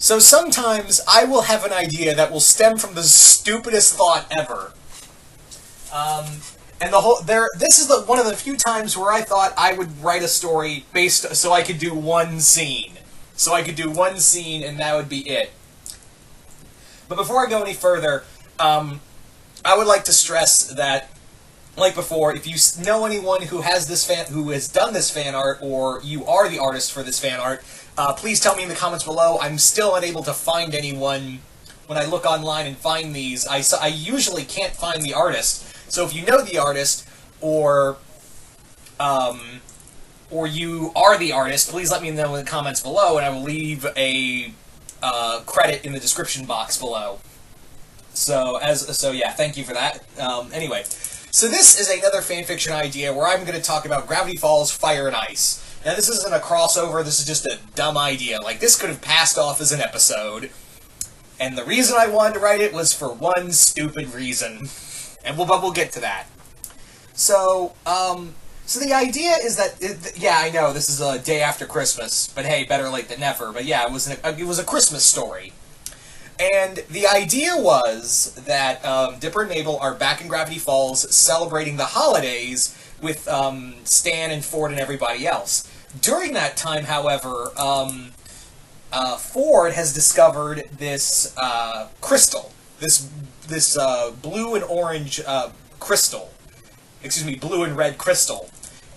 So sometimes I will have an idea that will stem from the stupidest thought ever. And this is one of the few times where I thought I would write a story so I could do one scene. So I could do one scene and that would be it. But before I go any further, I would like to stress that, like before, if you know anyone who has done this fan art, or you are the artist for this fan art, please tell me in the comments below. I'm still unable to find anyone when I look online and find these. I usually can't find the artist. So if you know the artist, or you are the artist, please let me know in the comments below, and I will leave a credit in the description box below. So yeah, thank you for that. Anyway, so this is another fanfiction idea where I'm going to talk about Gravity Falls, Fire and Ice. Now this isn't a crossover, this is just a dumb idea. Like, this could have passed off as an episode. And the reason I wanted to write it was for one stupid reason. But we'll get to that. So the idea is that, yeah, I know, this is a day after Christmas, but hey, better late than never. But yeah, it was a Christmas story. And the idea was that Dipper and Mabel are back in Gravity Falls celebrating the holidays with Stan and Ford and everybody else. During that time, however, Ford has discovered this crystal, this blue and orange crystal. Excuse me, blue and red crystal.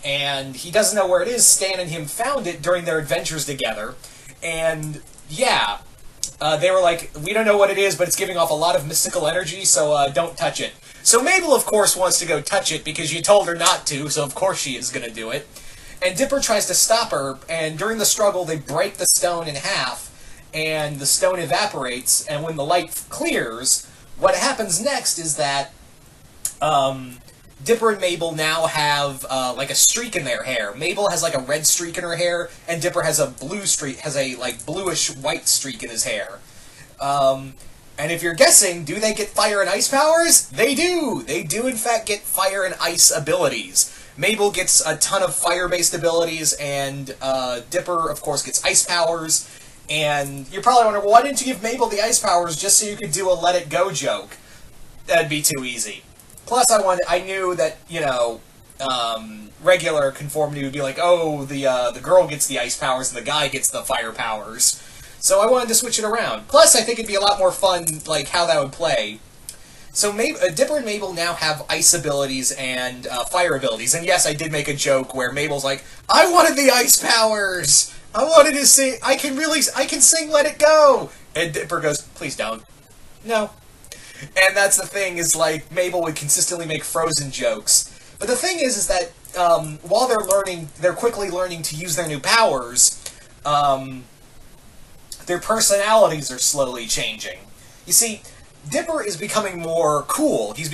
And he doesn't know where it is. Stan and him found it during their adventures together. And, yeah, they were like, we don't know what it is, but it's giving off a lot of mystical energy, so don't touch it. So Mabel, of course, wants to go touch it because you told her not to, so of course she is going to do it. And Dipper tries to stop her, and during the struggle, they break the stone in half, and the stone evaporates, and when the light clears, what happens next is that Dipper and Mabel now have like a streak in their hair. Mabel has like a red streak in her hair, and Dipper has a blue streak, has a like bluish white streak in his hair. And if you're guessing, do they get fire and ice powers? They do! They do in fact get fire and ice abilities. Mabel gets a ton of fire-based abilities, and Dipper, of course, gets ice powers. And you're probably wondering, well, why didn't you give Mabel the ice powers just so you could do a let it go joke? That'd be too easy. Plus, I knew that, you know, regular conformity would be like, oh, the girl gets the ice powers and the guy gets the fire powers. So I wanted to switch it around. Plus, I think it'd be a lot more fun, like, how that would play. So Dipper and Mabel now have ice abilities and fire abilities. And yes, I did make a joke where Mabel's like, I wanted the ice powers! I wanted to sing, I can sing Let It Go! And Dipper goes, please don't. No. And that's the thing, is like, Mabel would consistently make Frozen jokes. But the thing is that, while they're quickly learning to use their new powers, their personalities are slowly changing. You see, Dipper is becoming more cool. He's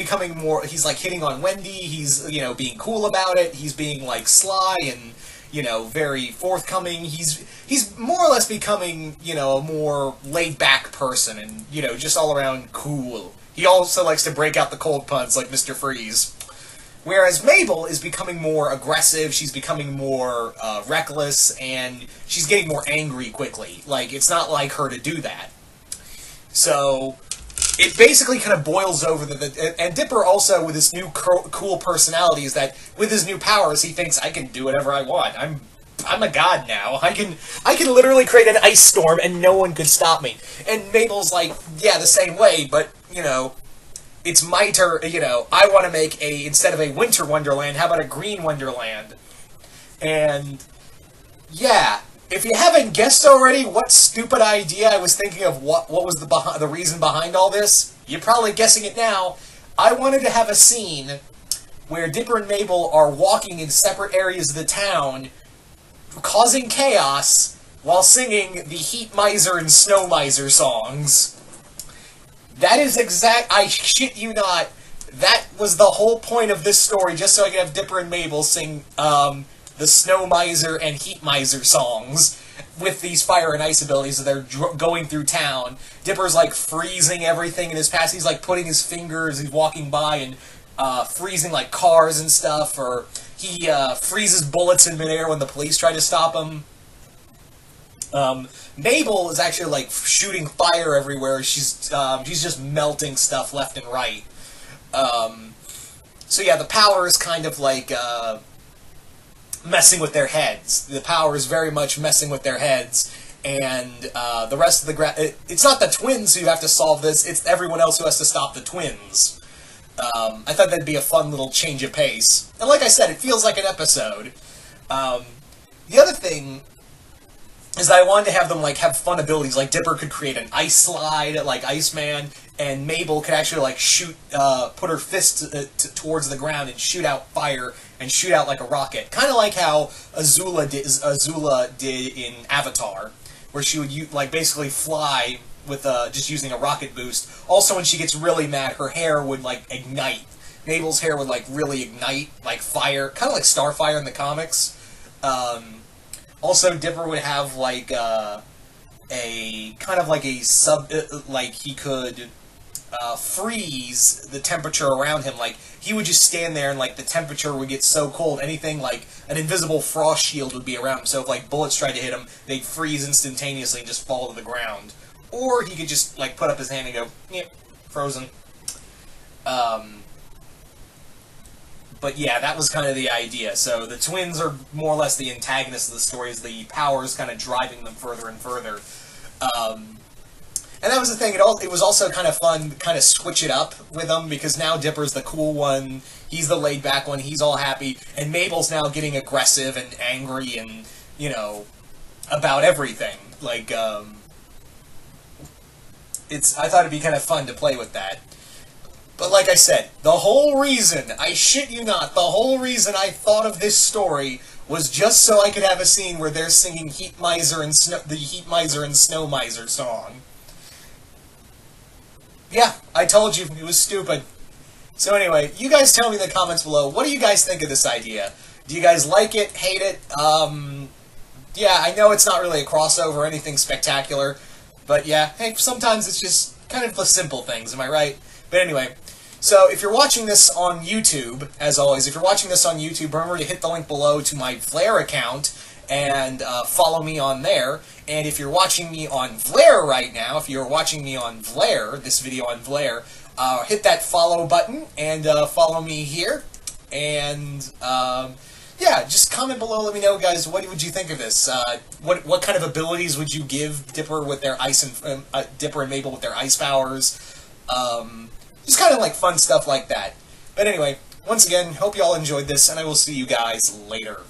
like hitting on Wendy, he's, you know, being cool about it, he's being like sly and, you know, very forthcoming. He's more or less becoming, you know, a more laid-back person and, you know, just all around cool. He also likes to break out the cold puns like Mr. Freeze. Whereas Mabel is becoming more aggressive, she's becoming more reckless, and she's getting more angry quickly. Like, it's not like her to do that. So it basically kind of boils over and Dipper also, with his new cool personality, is that with his new powers, he thinks, I can do whatever I want. I'm a god now. I can literally create an ice storm and no one could stop me. And Mabel's like, yeah, the same way, but, you know, it's my turn, you know, I want to make instead of a winter wonderland, how about a green wonderland? And, yeah, if you haven't guessed already what stupid idea I was thinking of, what was the reason behind all this, you're probably guessing it now. I wanted to have a scene where Dipper and Mabel are walking in separate areas of the town, causing chaos, while singing the Heat Miser and Snow Miser songs. That is I shit you not, that was the whole point of this story, just so I could have Dipper and Mabel sing, the Snow Miser and Heat Miser songs with these fire and ice abilities that they're going through town. Dipper's like freezing everything in his path. He's like putting his fingers, he's walking by and freezing like cars and stuff, or he freezes bullets in midair when the police try to stop him. Mabel is actually like shooting fire everywhere. She's just melting stuff left and right. So yeah, the power is kind of like messing with their heads. The power is very much messing with their heads, and the rest of the it's not the twins who have to solve this. It's everyone else who has to stop the twins. I thought that'd be a fun little change of pace, and like I said, it feels like an episode. The other thing is that I wanted to have them like have fun abilities. Like Dipper could create an ice slide, like Iceman, and Mabel could actually like shoot, put her fist towards the ground and shoot out fire and shoot out like a rocket, kind of like how Azula did in Avatar, where she would like basically fly with just using a rocket boost. Also, when she gets really mad, her hair would like ignite. Mabel's hair would like really ignite, like fire, kind of like Starfire in the comics. Also, Dipper would have like a kind of like a like he could freeze the temperature around him. Like he would just stand there and like the temperature would get so cold, anything like an invisible frost shield would be around him. So if like bullets tried to hit him, they'd freeze instantaneously and just fall to the ground. Or he could just like put up his hand and go, "Yep, frozen." But yeah, that was kind of the idea. So the twins are more or less the antagonists of the story, as the power is kind of driving them further and further. And that was the thing. It was also kind of fun to kind of switch it up with them, because now Dipper's the cool one, he's the laid-back one, he's all happy, and Mabel's now getting aggressive and angry and, you know, about everything. Like, I thought it'd be kind of fun to play with that. But like I said, the whole reason, I shit you not, the whole reason I thought of this story was just so I could have a scene where they're singing the Heat Miser and Snow Miser song. Yeah, I told you, it was stupid. So anyway, you guys tell me in the comments below, what do you guys think of this idea? Do you guys like it, hate it? Yeah, I know it's not really a crossover or anything spectacular, but yeah, hey, sometimes it's just kind of the simple things, am I right? But anyway, so if you're watching this on YouTube, as always, if you're watching this on YouTube, remember to hit the link below to my Vlare account and follow me on there. And if you're watching me on Vlare right now, if you're watching me on Vlare, this video on Vlare, hit that follow button and follow me here. And yeah, just comment below. Let me know, guys. What would you think of this? What kind of abilities would you give Dipper with their ice and Dipper and Mabel with their ice powers? Just kind of like fun stuff like that. But anyway, once again, hope you all enjoyed this, and I will see you guys later.